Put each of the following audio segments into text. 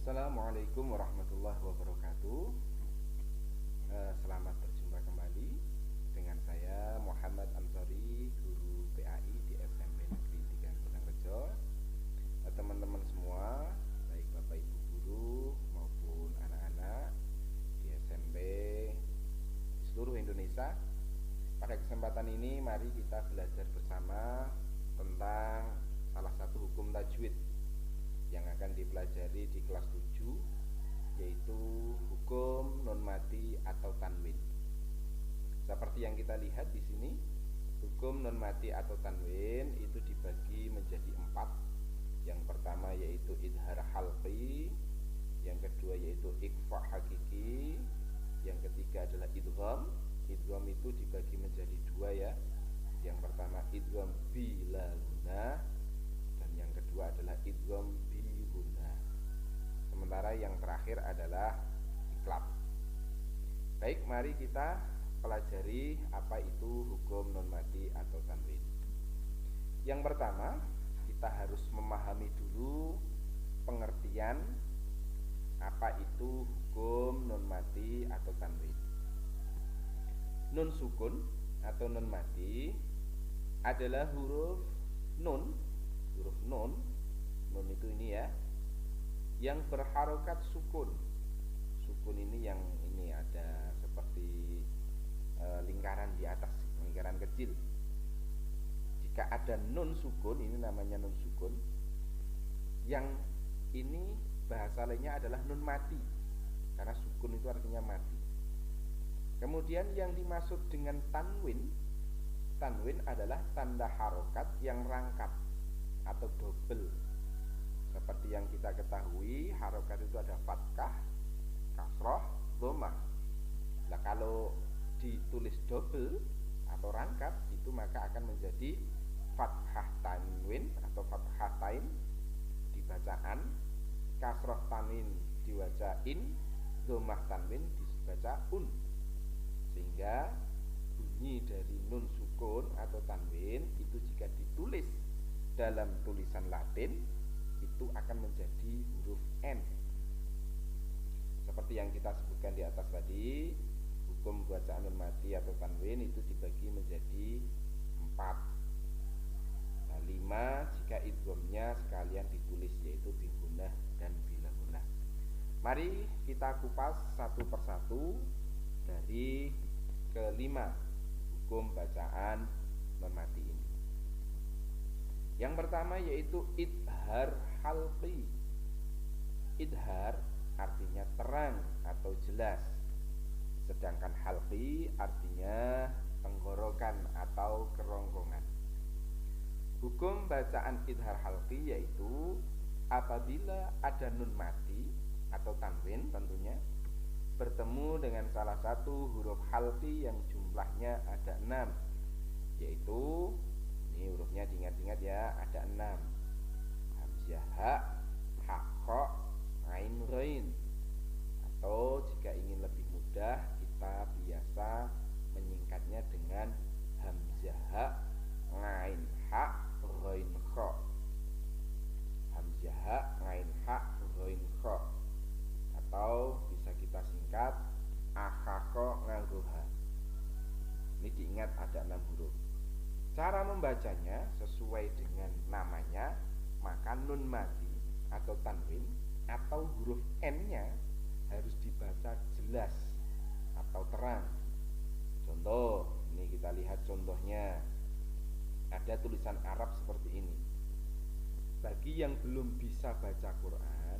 Assalamualaikum warahmatullahi wabarakatuh. Selamat berjumpa kembali dengan saya Muhammad Ansori, guru PAI di SMP Negeri 3 Gunungrejo. Teman-teman semua, baik Bapak Ibu guru maupun anak-anak di SMP di seluruh Indonesia. Pada kesempatan ini mari kita belajar bersama tentang salah satu hukum tajwid yang akan dipelajari di kelas 7, yaitu hukum nun mati atau tanwin. Seperti yang kita lihat di sini, hukum nun mati atau tanwin itu dibagi menjadi 4. Yang pertama yaitu idhar halqi, yang kedua yaitu ikhfa hakiki, yang ketiga adalah idgham. Idgham itu dibagi menjadi 2 ya. Yang pertama idgham bila gunnah, dan yang kedua adalah idgham bi gunnah. Sementara yang terakhir adalah iklab. Baik, mari kita pelajari apa itu hukum nun mati atau tanwin. Yang pertama, kita harus memahami dulu pengertian apa itu hukum nun mati atau tanwin. Nun sukun atau nun mati adalah huruf nun. Huruf nun itu ini ya, yang berharokat sukun. Sukun ini yang ini ada seperti lingkaran di atas, lingkaran kecil. Jika ada nun sukun, ini namanya nun sukun. Yang ini bahasa lainnya adalah nun mati, karena sukun itu artinya mati. Kemudian yang dimaksud dengan tanwin, tanwin adalah tanda harokat yang rangkap atau double. Seperti yang kita ketahui, harokat itu ada fathah, kasroh, dhammah. Nah, kalau ditulis double atau rangkap, itu maka akan menjadi fathah tanwin atau fathah tain dibacaan, kasroh tanwin dibaca in, dhammah tanwin dibaca un. Sehingga bunyi dari nun sukun atau tanwin itu jika ditulis dalam tulisan Latin itu akan menjadi huruf N. Seperti yang kita sebutkan di atas tadi, hukum bacaan nun mati atau tanwin itu dibagi menjadi 4. Nah, 5 jika idghamnya sekalian ditulis, yaitu bi gunnah dan bila gunnah. Mari kita kupas satu persatu dari kelima hukum bacaan nun mati ini. Yang pertama yaitu idhar halqi. Idhar artinya terang atau jelas, sedangkan halqi artinya tenggorokan atau kerongkongan. Hukum bacaan idhar halqi yaitu apabila ada nun mati atau tanwin tentunya bertemu dengan salah satu huruf halqi yang jumlahnya ada 6, yaitu ini hurufnya diingat-ingat ya, ada 6. Hamzah ha, ha kha, ain ghain. Atau jika ingin lebih mudah, kita biasa menyingkatnya dengan hamzah ha, ain ha, ghain kha. Hamzah ha, ain ha, ghain kha. Atau bisa kita singkat akhakha nganggo ha. Ini diingat ada 6 huruf. Cara membacanya sesuai dengan namanya, maka nun mati atau tanwin atau huruf N-nya harus dibaca jelas atau terang. Contoh, ini kita lihat contohnya. Ada tulisan Arab seperti ini. Bagi yang belum bisa baca Quran,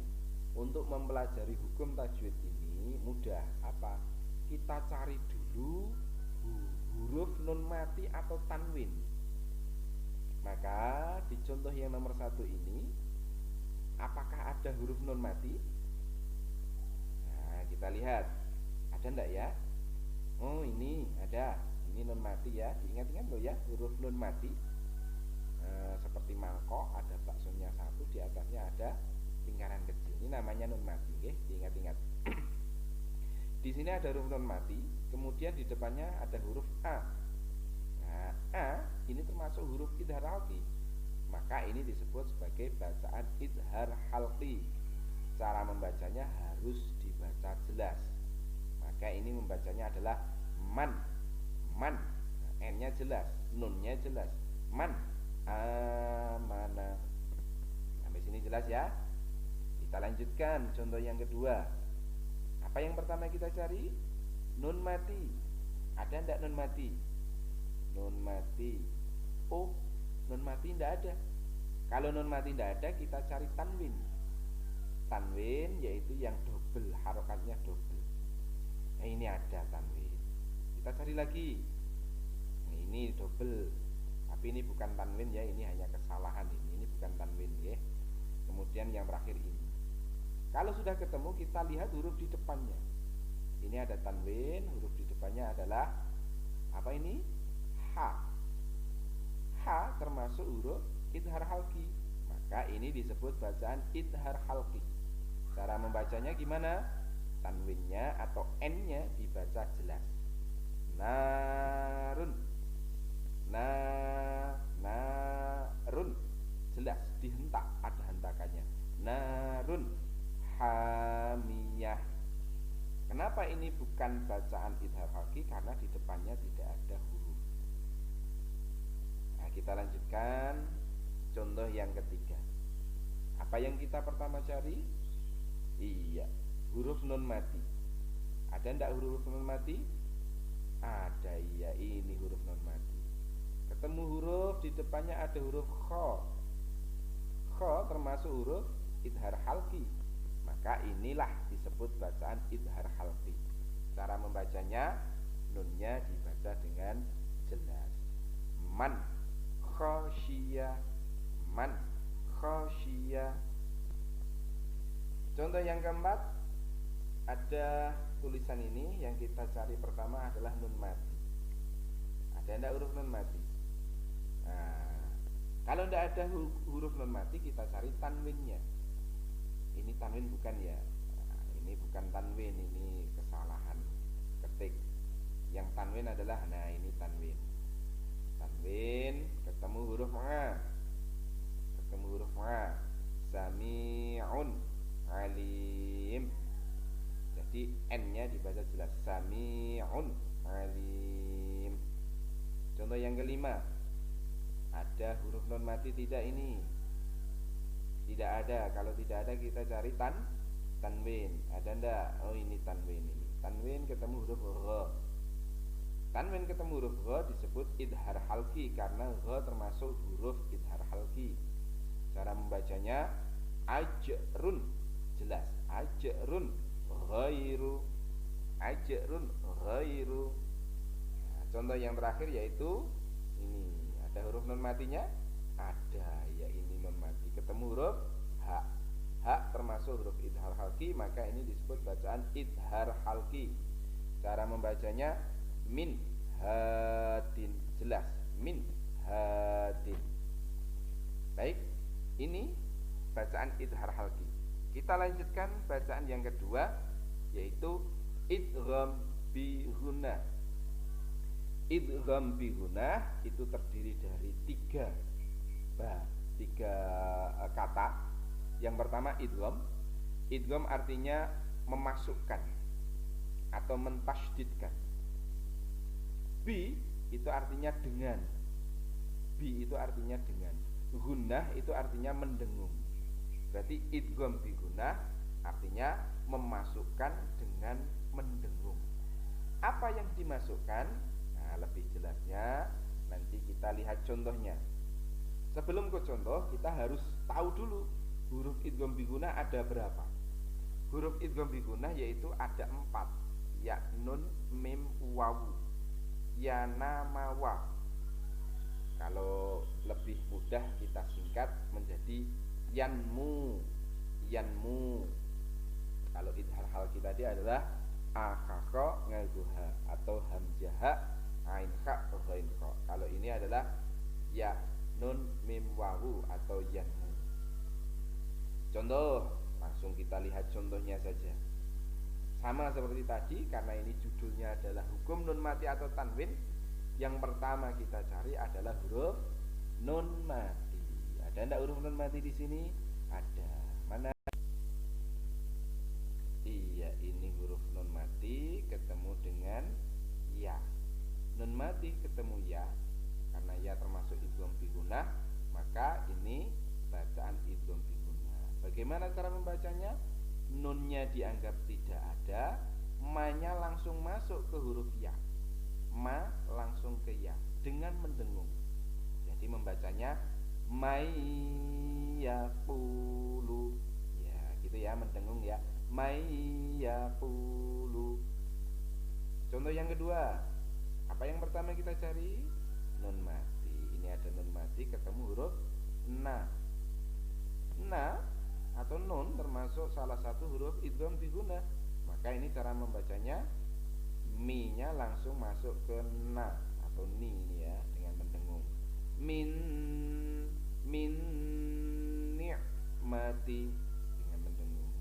untuk mempelajari hukum tajwid ini mudah. Apa? Kita cari dulu huruf nun mati atau tanwin. Maka di contoh yang nomor 1 ini, apakah ada huruf nun mati? Nah, kita lihat. Ada enggak ya? Oh, ini ada. Ini nun mati ya. Diingat-ingat loh ya, huruf nun mati. Seperti mangkok, ada baksonya 1, di atasnya ada lingkaran kecil. Ini namanya nun mati, oke? Diingat-ingat. Di sini ada huruf nun mati, kemudian di depannya ada huruf A. Nah, A ini termasuk huruf idhar halqi. Maka ini disebut sebagai bacaan idhar halqi. cara membacanya harus dibaca jelas. Maka ini membacanya adalah man. Man, N-nya jelas, nun-nya jelas. Man amana. Sampai sini jelas ya. Kita lanjutkan contoh yang kedua. Apa yang pertama kita cari? Nun mati. Ada enggak nun mati? Nun mati. Oh, nun mati enggak ada. Kalau nun mati enggak ada, kita cari tanwin. Tanwin yaitu yang double, harokatnya double. Nah, ini ada tanwin. Kita cari lagi. Nah, ini double. Tapi ini bukan tanwin ya, ini hanya kesalahan ini. Ini bukan tanwin ya. Kemudian yang terakhir ini. Kalau sudah ketemu, kita lihat huruf di depannya. Ini ada tanwin, huruf di depannya adalah apa ini? H. H termasuk huruf idhar halqi. Maka ini disebut bacaan idhar halqi. Cara membacanya gimana? Tanwinnya atau N-nya dibaca jelas. Narun. Narun. Jelas, dihentak, ada hentakannya. Narun hamiyah. Kenapa ini bukan bacaan idhar halqi? Karena di depannya tidak ada huruf. Nah, kita lanjutkan contoh yang ketiga. Apa yang kita pertama cari? Iya, huruf nun mati. Ada enggak huruf nun mati? Ada, iya, ini huruf nun mati. Ketemu huruf di depannya ada huruf kha. Kha termasuk huruf idhar halqi. Maka inilah disebut bacaan idhar halqi. Cara membacanya, nunnya dibaca dengan jelas. Man khasyiya. Man khasyiya. Contoh yang keempat, ada tulisan ini yang kita cari pertama adalah nun mati. Ada enggak huruf nun mati? Nah, kalau enggak ada huruf nun mati, kita cari tanwinnya. Ini tanwin bukan ya? Nah, ini bukan tanwin, ini kesalahan ketik. Yang tanwin adalah, nah ini tanwin. Tanwin ketemu huruf ma. Ketemu huruf ma. Sami'un alim. Jadi N-nya dibaca jelas. Sami'un alim. Contoh yang kelima. Ada huruf nun mati tidak ini? Tidak ada. Kalau tidak ada kita cari tanwin. Ada enggak? Oh, ini tanwin ini. Tanwin ketemu huruf gha. Tanwin ketemu huruf gha disebut idhar halqi karena gha termasuk huruf idhar halqi. Cara membacanya ajrun. Jelas. Ajrun ghairu. Ajrun ghairu. Nah, contoh yang terakhir yaitu ini. Ada huruf nun matinya? Ada, ya ini nun mati. Ketemu huruf H. H termasuk huruf idhar halqi, maka ini disebut bacaan idhar halqi. Cara membacanya min hadin. Jelas, min hadin. Baik, ini bacaan idhar halqi. Kita lanjutkan bacaan yang kedua, yaitu idgham bi gunnah. Idgham bi gunnah itu terdiri dari tiga kata. Yang pertama idgham. Idgham artinya memasukkan atau mentasydidkan. Bi itu artinya dengan. Bi itu artinya dengan. Gunnah itu artinya mendengung. Berarti idgham bi gunnah artinya memasukkan dengan mendengung. Apa yang dimasukkan? Nah, lebih jelasnya nanti kita lihat contohnya. Sebelum ke contoh, kita harus tahu dulu huruf idgham bi gunnah ada berapa. Huruf idgham bi gunnah yaitu ada 4. Ya, nun, mim, wawu. Ya, nama, wa. Kalau lebih mudah kita singkat menjadi yanmu. Yanmu. Kalau idhar halqi tadi adalah akhakha ngaguha atau hamzaha ain kha ghain kha. Kalau ini adalah ya, nun, mim, wawu atau yanmu. Contoh, langsung kita lihat contohnya saja. Sama seperti tadi, karena ini judulnya adalah hukum nun mati atau tanwin. Yang pertama kita cari adalah huruf nun mati. Ada enggak huruf nun mati di sini? Ada. Mana? mati ketemu ya. Karena ya termasuk idgham bi gunnah, maka ini bacaan idgham bi gunnah. Bagaimana cara membacanya? Nunnya dianggap tidak ada, ma-nya langsung masuk ke huruf ya. Ma langsung ke ya dengan mendengung. Jadi membacanya mayyaqulu. Ya, gitu ya, mendengung ya. Mayyaqulu. Contoh yang kedua, apa yang pertama kita cari? Nun mati. Ini ada nun mati ketemu huruf na. Na atau nun termasuk salah satu huruf idgham bi gunnah. Maka ini cara membacanya, mi-nya langsung masuk ke na atau ni ya, dengan mendengung. Min ni'mati, dengan mendengung.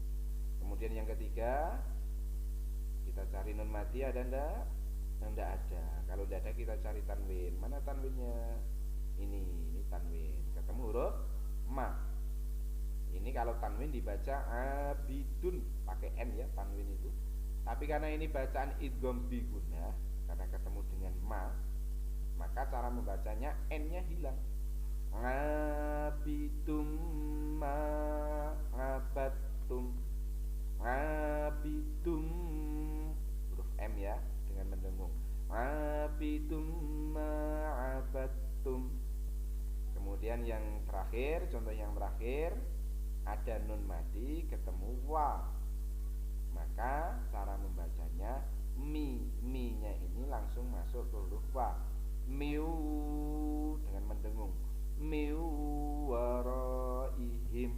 Kemudian yang ketiga, kita cari nun mati, ada ndak? Ndak ada. Kalau ndak ada kita cari tanwin. Mana tanwinnya? Ini tanwin. Ketemu huruf ma. Ini kalau tanwin dibaca abidun, pakai n ya tanwin itu. Tapi karena ini bacaan idgham bi gunnah, karena ketemu dengan ma, maka cara membacanya n-nya hilang. Abidum ma abattum. Abidum, huruf m ya, dengan mendengung. Abidum ma abattum. Kemudian yang terakhir, contoh yang terakhir, ada nun mati ketemu wa. Maka cara membacanya, mi-nya ini langsung masuk ke huruf wa. Miu, dengan mendengung. Miu waraihim.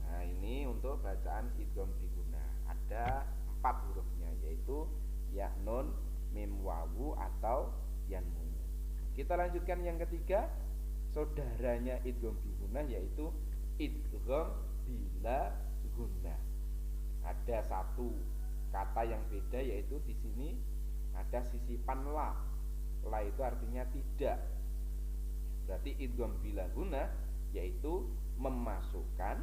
Nah, ini untuk bacaan idgham bi gunnah. Ada 4 hurufnya, yaitu ya, nun, mim, wawu atau yanmu. Kita lanjutkan yang ketiga, saudaranya idgham bi gunnah, yaitu idgham bila gunnah. Ada satu kata yang beda, yaitu di sini ada sisipan la. La itu artinya tidak. Berarti idgham bila gunnah yaitu memasukkan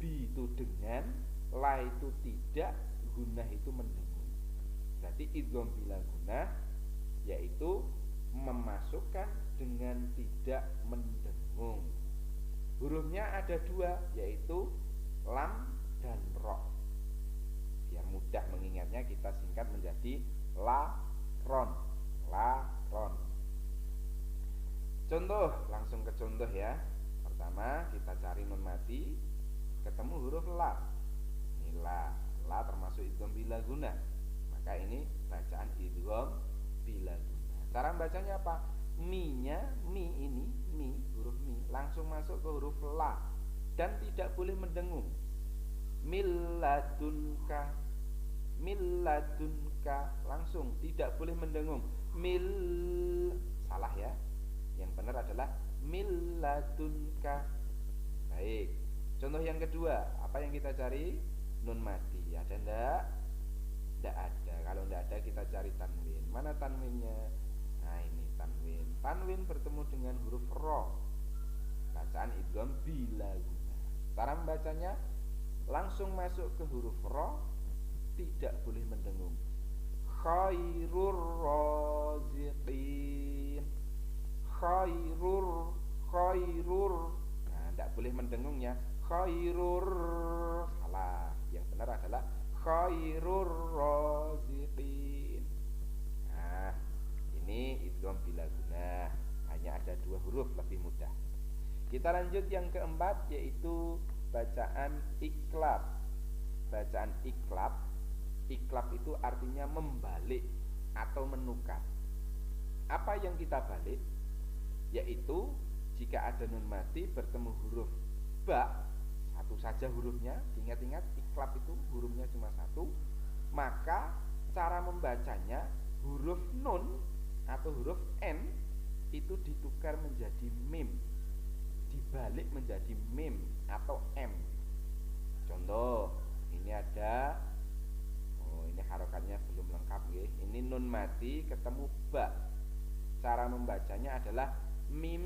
bi itu dengan, la itu tidak, gunnah itu mendengung. Berarti idgham bila gunnah yaitu memasukkan dengan tidak mendengung. Hurufnya ada 2, yaitu lam dan ro. Biar mudah mengingatnya, kita singkat menjadi la ron. La ron. Contoh, langsung ke contoh ya. Pertama kita cari nun mati ketemu huruf la. Ini la termasuk idgham bila gunnah. Maka ini bacaan idgham bila gunnah. Cara bacanya apa? Mi-nya, mi huruf mi langsung masuk ke huruf la dan tidak boleh mendengung. Milladunka langsung tidak boleh mendengung. Salah ya. Yang benar adalah milladunka. Baik. Contoh yang kedua, apa yang kita cari? Nun mati. Ada ndak? Ndak ada. Kalau ndak ada kita cari tanwin. Mana tanwinnya? Nah, ini tanwin. Tanwin bertemu dengan huruf ro. Bacaan idgham bila gunnah. Cara membacanya, langsung masuk ke huruf ro, tidak boleh mendengung. Khairur raziqin. Khairur. Nah, tidak boleh mendengungnya. Khairur, salah. Yang benar adalah khairur raziqin. Nah, ini idgham bila gunnah. Hanya ada 2 huruf, lebih mudah. Kita lanjut yang keempat, yaitu bacaan iklab. Bacaan iklab. Iklab itu artinya membalik atau menukar. Apa yang kita balik? Yaitu jika ada nun mati bertemu huruf ba, satu saja hurufnya. Ingat-ingat, iklab itu hurufnya cuma 1. Maka cara membacanya, huruf nun atau huruf n itu ditukar menjadi mim, dibalik menjadi mim atau m. Contoh, ini ada, ini harokatnya belum lengkap ya. Ini nun mati ketemu ba. Cara membacanya adalah mim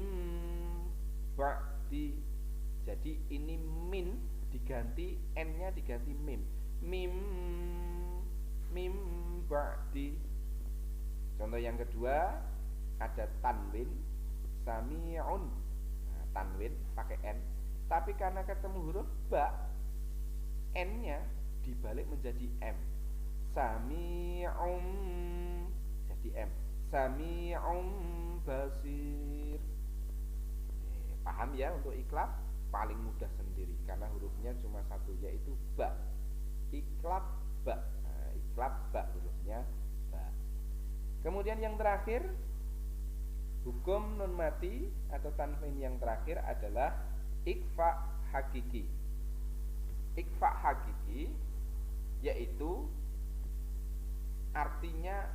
ba'di. Jadi ini min diganti, n-nya diganti mim. Mim ba'di. Contoh yang kedua ada tanwin sami'un. Nah, tanwin pakai n, tapi karena ketemu huruf ba, n-nya dibalik menjadi m. Sami'un jadi m. Sami'un basir. Paham ya untuk iklab? Paling mudah sendiri karena hurufnya cuma satu, yaitu ba. Iklab ba. Nah, iklab ba hurufnya ba. Kemudian yang terakhir, hukum nun mati atau tanwin yang terakhir adalah ikfa hakiki. Ikfa hakiki yaitu artinya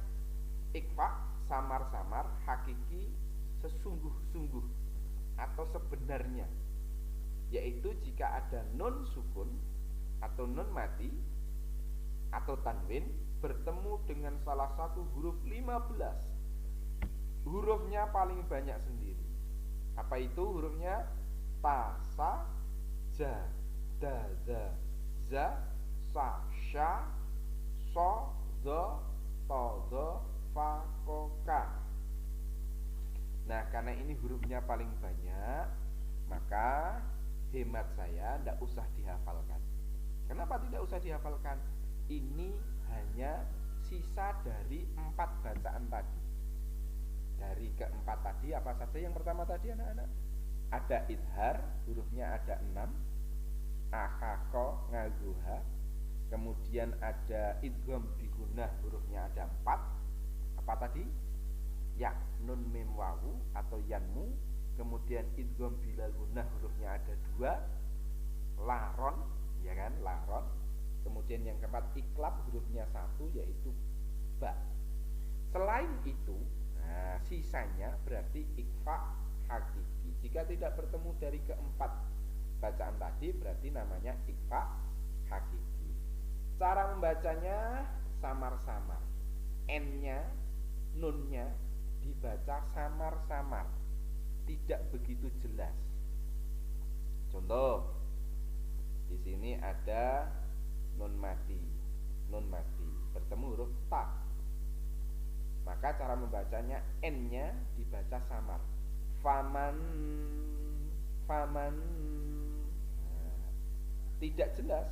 ikfa samar-samar, hakiki sesungguh-sungguh atau sebenarnya, yaitu jika ada nun sukun atau nun mati atau tanwin bertemu dengan salah satu huruf 15, hurufnya paling banyak sendiri. Apa itu hurufnya? Ta, sa, ja, da, za, za, sa, sya, so, do, to, do, fa, ko, ka. Nah, karena ini hurufnya paling banyak, maka hemat saya tidak usah dihafalkan. Kenapa tidak usah dihafalkan? Ini hanya sisa dari 4 bacaan tadi. Dari keempat tadi apa saja? Yang pertama tadi anak-anak ada idhar, hurufnya ada 6, akhako ngaguha. Kemudian ada idgham bigunah, hurufnya ada 4. Apa tadi? Ya, nun mim wawu atau yanmu. Kemudian idgham bila gunah, hurufnya ada 2, laron, ya kan, laron. Kemudian yang keempat iklab, hurufnya 1, yaitu ba. Selain itu, nah, sisanya berarti ikfa hakiki. Jika tidak bertemu dari keempat bacaan tadi, berarti namanya ikfa hakiki. Cara membacanya samar-samar. N-nya, nun-nya dibaca samar-samar, tidak begitu jelas. Contoh, di sini ada nun mati bertemu huruf ta, maka cara membacanya n-nya dibaca samar. Faman, nah, tidak jelas,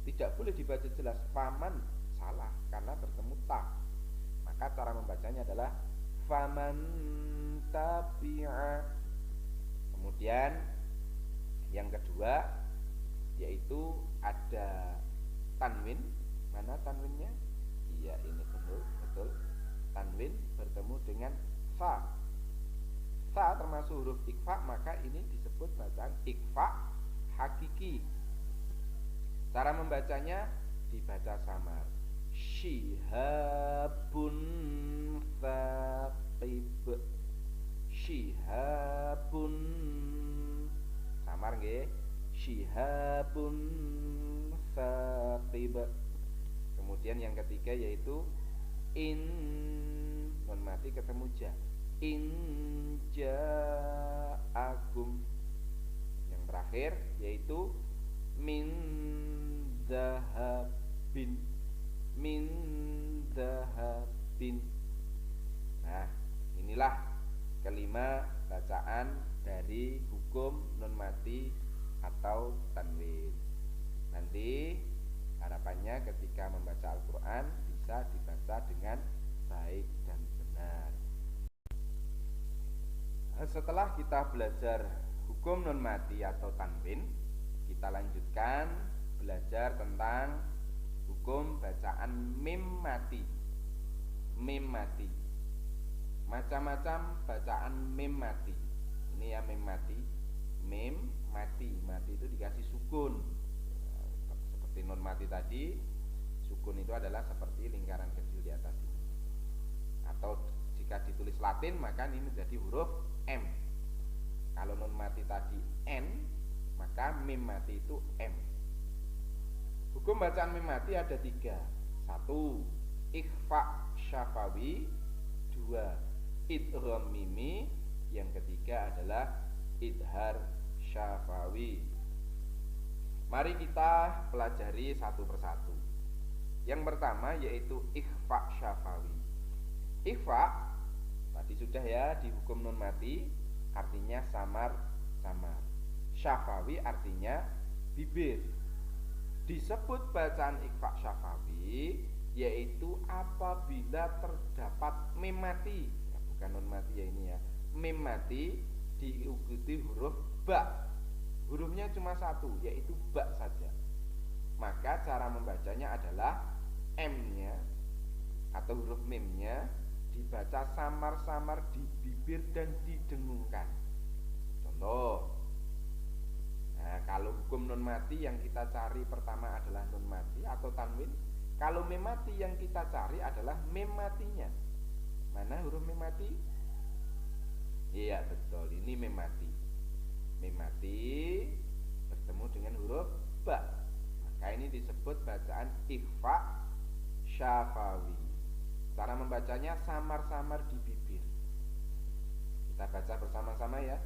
tidak boleh dibaca jelas. Faman salah karena bertemu ta, maka cara membacanya adalah faman tabi'a. Kemudian yang kedua yaitu ada tanwin. Mana tanwinnya? Iya, ini betul. Tanwin bertemu dengan fa. Fa termasuk huruf ikfa, maka ini disebut bacaan ikfa hakiki. Cara membacanya dibaca samar. Shihabun thaqib. Shihabun, samar nggih? Shihabun thaqib. Kemudian yang ketiga yaitu in, nun mati ketemu ja. In ja'akum. Yang terakhir yaitu min dhahabin. Min dhahabin. Nah, inilah kelima bacaan dari hukum nun mati atau tanwin. Nanti harapannya ketika membaca Al-Quran bisa dibaca dengan baik dan benar. Setelah kita belajar hukum nun mati atau tanwin, kita lanjutkan belajar tentang hukum bacaan mim mati. Mim mati, macam-macam bacaan mim mati. Ini ya mim mati. Mim mati, mati itu dikasih sukun. Seperti nun mati tadi, sukun itu adalah seperti lingkaran kecil di atas ini. Atau jika ditulis Latin maka ini menjadi huruf M. Kalau nun mati tadi N, maka mim mati itu M. Hukum bacaan mim mati ada 3. 1. Ikhfa syafawi. 2. Idgham mimi. Yang ketiga adalah idhar syafawi. Mari kita pelajari satu persatu. Yang pertama yaitu ikhfa syafawi. Ikhfa tadi sudah ya, di hukum nun mati artinya samar-samar. Syafawi artinya bibir. Disebut bacaan ikhfa syafawi yaitu apabila terdapat mim mati, ya, bukan nun mati ya ini ya, mim mati diikuti huruf ba. Hurufnya cuma satu, yaitu ba saja. Maka cara membacanya adalah M-nya atau huruf mimnya dibaca samar-samar di bibir dan didengungkan. Contoh, nah, kalau hukum nun mati yang kita cari pertama adalah nun mati atau tanwin. Kalau mim mati yang kita cari adalah mim matinya. Mana huruf mim mati? Iya betul, ini mim mati. Mim mati bertemu dengan huruf ba. Maka ini disebut bacaan ikhfa syafawi. Cara membacanya samar-samar di bibir. Kita baca bersama-sama ya.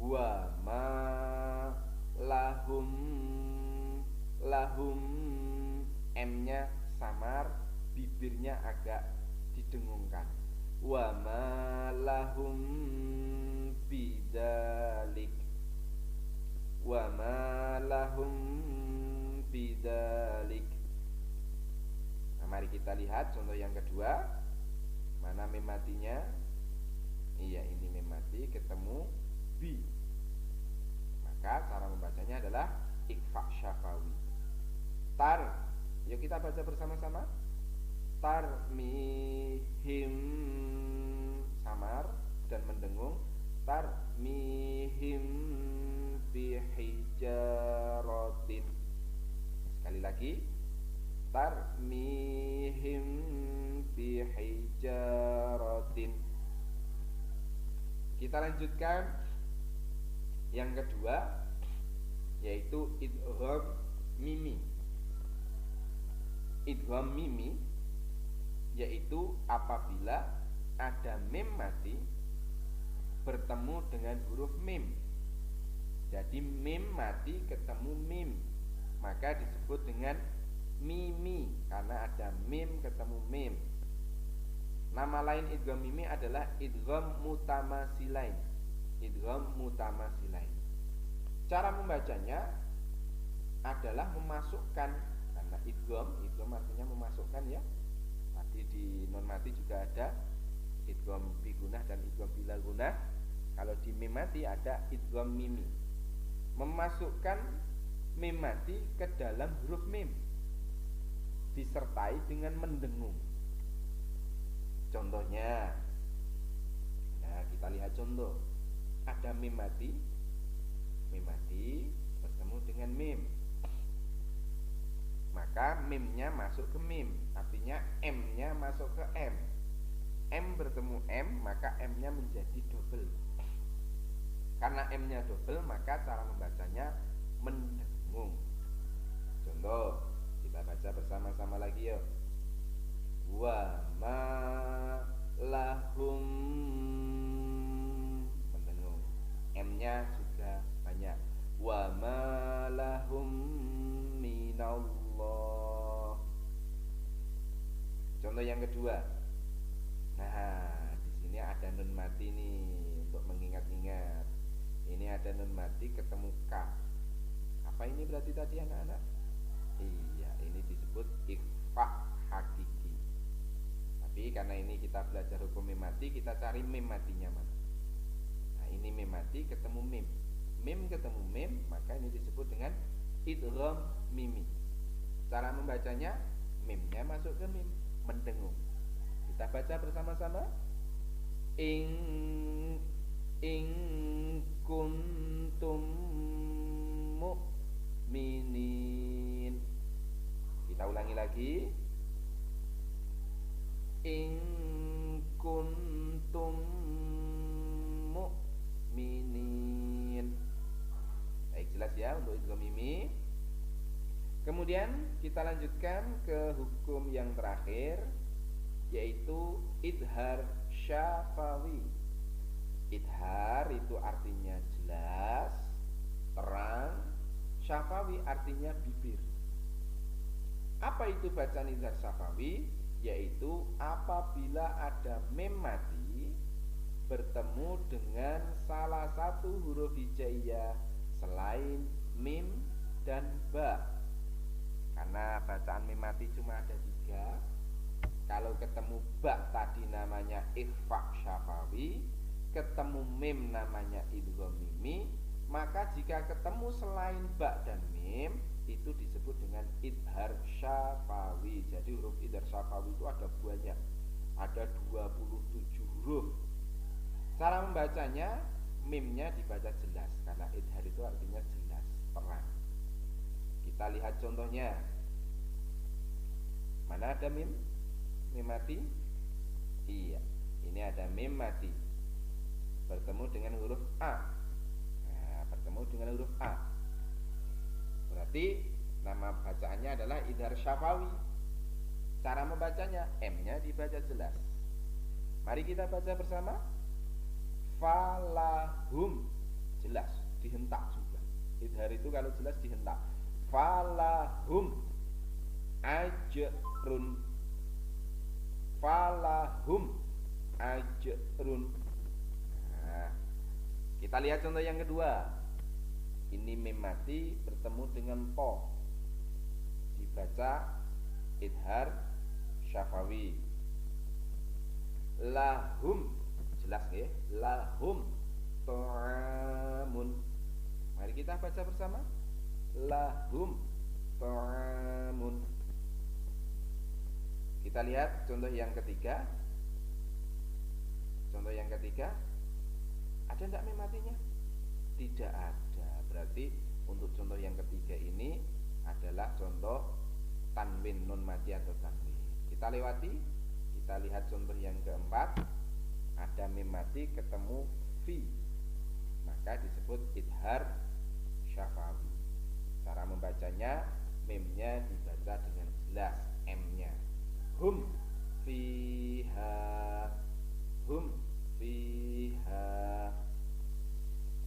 Wa ma lahum, lahum, M-nya samar, bibirnya agak didengungkan. Wa ma lahum bidzalik, wa ma lahum bidzalik. Nah, mari kita lihat contoh yang kedua. Mana mim matinya? Iya, ini mim mati ketemu bi. Maka cara membacanya adalah ikhfa syafawi. Tar, yuk kita baca bersama-sama. Tarmihim, samar dan mendengung. Tarmihim bihijaratin. Sekali lagi. Tarmihim bihijaratin. Kita lanjutkan yang kedua, yaitu idgham mimi. Idgham mimi yaitu apabila ada mim mati bertemu dengan huruf mim. Jadi mim mati ketemu mim, maka disebut dengan mimi karena ada mim ketemu mim. Nama lain idgham mimi adalah idgham mutamasilain. Idgham mutamasilain. Cara membacanya adalah memasukkan, karena idgham artinya memasukkan ya. Tadi di non mati juga ada idgham bigunah dan idgham bila gunah. Kalau di mim mati ada idgham mimi. Memasukkan mim mati ke dalam huruf mim disertai dengan mendengung. Contohnya, nah kita lihat contoh. Ada mim mati bertemu dengan mim. Maka mimnya masuk ke mim, artinya M-nya masuk ke M. M bertemu M, maka M-nya menjadi double. Karena M-nya double, maka cara membacanya mendengung. Contoh, kita baca bersama-sama lagi yuk. Wa ma lahum, mendengung. M-nya juga banyak. Wa ma lahum minallah. Contoh yang kedua. Nah, di sini ada nun mati nih untuk mengingat-ingat. Ini ada nun mati ketemu K. Apa ini berarti tadi anak-anak? Iya, ini disebut ikhfa hakiki. Tapi karena ini kita belajar hukum mim mati, kita cari mim matinya mana. Nah, ini mim mati ketemu mim. Mim ketemu mim, maka ini disebut dengan idgham mimi. Cara membacanya, mimnya masuk ke mim, mendengung. Kita baca bersama-sama. In kuntum mu'minin. Kita ulangi lagi. In kuntum mu'minin. Baik, jelas ya untuk idgham mimi. Kemudian kita lanjutkan ke hukum yang terakhir, yaitu idhar syafawi. Idhar itu artinya jelas, terang. Syafawi artinya bibir. Apa itu bacaan idhar syafawi? yaitu apabila ada mim mati bertemu dengan salah satu huruf hijaiyah selain mim dan ba. Karena bacaan mim mati cuma ada 3. Kalau ketemu ba tadi namanya ikhfa syafawi, ketemu mim namanya idgham mimi, maka jika ketemu selain ba dan mim itu disebut dengan idhar syafawi. Jadi huruf idhar syafawi itu ada banyak, ada 27 huruf. Cara membacanya, mimnya dibaca jelas karena idhar itu artinya jelas, terang. Kita lihat contohnya. Mana ada mim? Mim mati? Iya, ini ada mim mati bertemu dengan huruf A. Nah, bertemu dengan huruf A, berarti nama bacaannya adalah idhar syafawi. Cara membacanya, M-nya dibaca jelas. Mari kita baca bersama. Falahum, jelas, dihentak juga. Idhar itu kalau jelas dihentak. Falahum ajrun. Falahum ajrun. Nah, kita lihat contoh yang kedua. Ini mim mati bertemu dengan po, dibaca idhar syafawi. Lahum, jelas ya, lahum ta'amun. Mari kita baca bersama. Lahum ta'amun. Kita lihat contoh yang ketiga. Contoh yang ketiga, ada enggak mim matinya? Tidak ada. Berarti untuk contoh yang ketiga ini adalah contoh tanwin nun mati atau tanwin. Kita lewati. Kita lihat contoh yang keempat. Ada mim mati ketemu fi, maka disebut idhar syafawi. Cara membacanya, mimnya dibaca dengan jelas, M-nya. Hum fiha, hum fiha.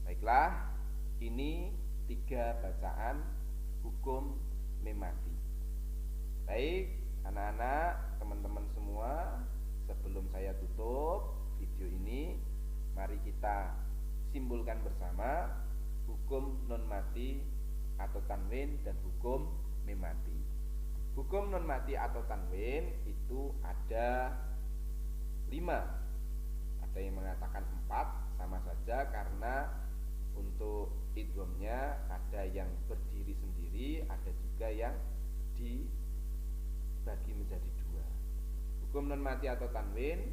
Baiklah, ini 3 bacaan hukum mim mati. Baik, anak-anak, teman-teman semua, sebelum saya tutup video ini, mari kita simpulkan bersama hukum nun mati atau tanwin dan hukum mim mati. Hukum nun mati atau tanwin itu ada 5. Ada yang mengatakan 4, sama saja karena untuk idghamnya ada yang berdiri sendiri, ada juga yang dibagi menjadi 2. Hukum nun mati atau tanwin,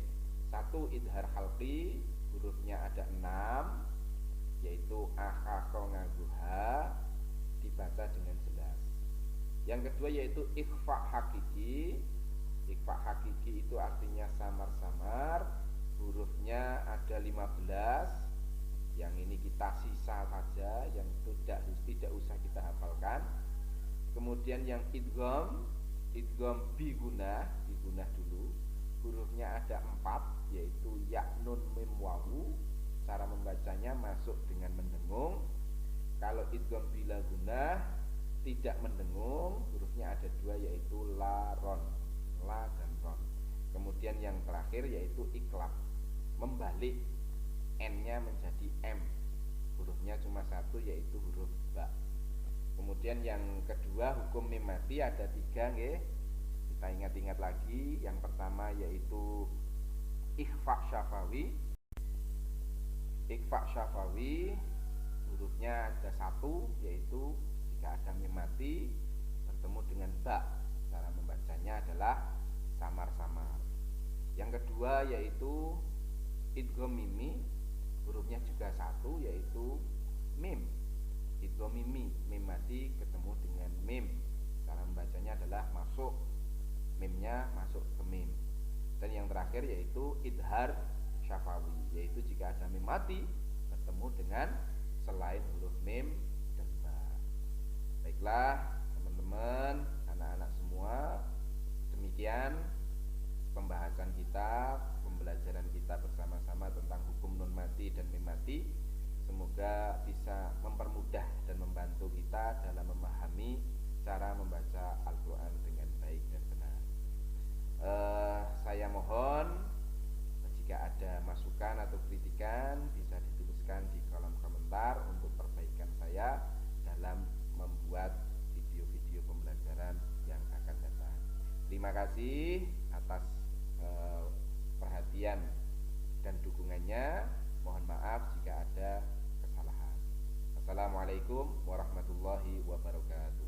1 idhar halqi, hurufnya ada 6, yaitu akha ngaguha, dibaca dengan jelas. Yang kedua yaitu ikhfa hakiki. Ikhfa hakiki itu artinya samar-samar, hurufnya ada 15. Yang ini kita sisa saja, yang tidak usah kita hafalkan. Kemudian yang idgham bigunah dulu, hurufnya ada 4, yaitu ya, nun, mim, wawu. Cara membacanya masuk dengan mendengung. Kalau idgham bila gunah tidak mendengung, hurufnya ada 2, yaitu la, ron, la dan ron. Kemudian yang terakhir yaitu iklab, membalik n-nya menjadi m, hurufnya cuma 1, yaitu huruf ba. Kemudian yang kedua hukum mim mati ada 3 nggih. Kita ingat-ingat lagi. Yang pertama yaitu ikhfa syafawi. Ikhfa syafawi hurufnya ada 1, yaitu jika ada mim mati bertemu dengan ba, cara membacanya adalah samar-samar. Yang kedua yaitu idgham mimi, hurufnya juga 1, yaitu mim. Idgham mimi, mim mati ketemu dengan mim, cara membacanya adalah masuk, mimnya masuk ke mim. Dan yang terakhir yaitu idhar syafawi, yaitu jika ada mim mati bertemu dengan selain huruf mim dan ba. Baiklah teman-teman, anak-anak semua, demikian pembahasan kita, pembelajaran kita bersama-sama tentang hukum nun mati dan mim mati. Semoga bisa mempermudah dan membantu kita dalam memahami cara membaca Al-Quran dengan baik dan benar. Saya mohon jika ada masukan atau kritikan bisa dituliskan di kolom komentar untuk perbaikan saya dalam membuat video-video pembelajaran yang akan datang. Terima kasih atas perhatian dan dukungannya. Mohon maaf jika ada kesalahan. Assalamualaikum warahmatullahi wabarakatuh.